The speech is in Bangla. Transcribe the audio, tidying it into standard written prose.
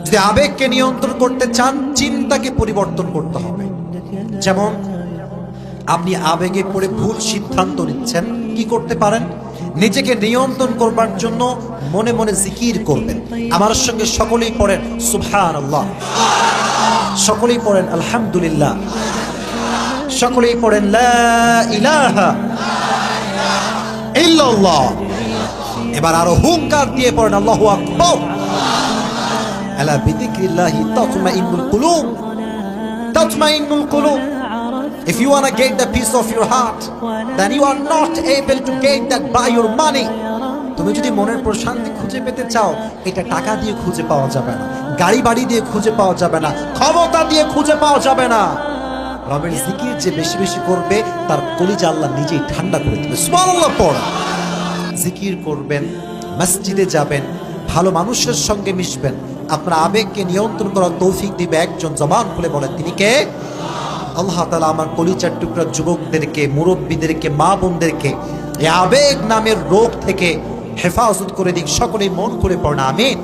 যদি আবেগকে নিয়ন্ত্রণ করতে চান, চিন্তাকে পরিবর্তন করতে হবে। যেমন আপনি আবেগে পড়ে ভুল সিদ্ধান্ত নিচ্ছেন, কি করতে পারেন? নিজেকে নিয়ন্ত্রণ করবার জন্য মনে মনে জিকির করবেন। আমার সঙ্গে সকলেই পড়েন সুবহানাল্লাহ, সকলেই পড়েন আলহামদুলিল্লাহ, সকলেই পড়েন লা ইলাহা ইল্লাল্লাহ। এবার আরো হুঙ্কার দিয়ে পড়েন আল্লাহু আকবার। আলা বিযিকরিল্লাহি তাতমাইন্নুল কুলুব, তাতমাইন্নুল কুলুব। If you want to get the peace of your heart, then you are not able to get that by your money. তুমি যদি মনের প্রশান্তি খুঁজে পেতে চাও, এটা টাকা দিয়ে খুঁজে পাওয়া যাবে না, গাড়ি বাড়ি দিয়ে খুঁজে পাওয়া যাবে না, ক্ষমতা দিয়ে খুঁজে পাওয়া যাবে না। রবের জিকির যে বেশি বেশি করবে, তার কলিজা আল্লাহ নিজেই ঠান্ডা করে দিবে। সুবহানাল্লাহ পড়, জিকির করবেন, মসজিদে যাবেন, ভালো মানুষের সঙ্গে মিশবেন। আপনার আবেগকে নিয়ন্ত্রণ করার তৌফিক দিবে একজন। জবান খুলে বলেন তিনি কে? আল্লাহ তাআলা আমার কলিজার টুকরা যুবকদেরকে, মুরব্বীদেরকে, মা বোনদেরকে এই আবেগ নামের রোগ থেকে হেফাজত করে দিক। সকলেই মন করে পড়না আমিন।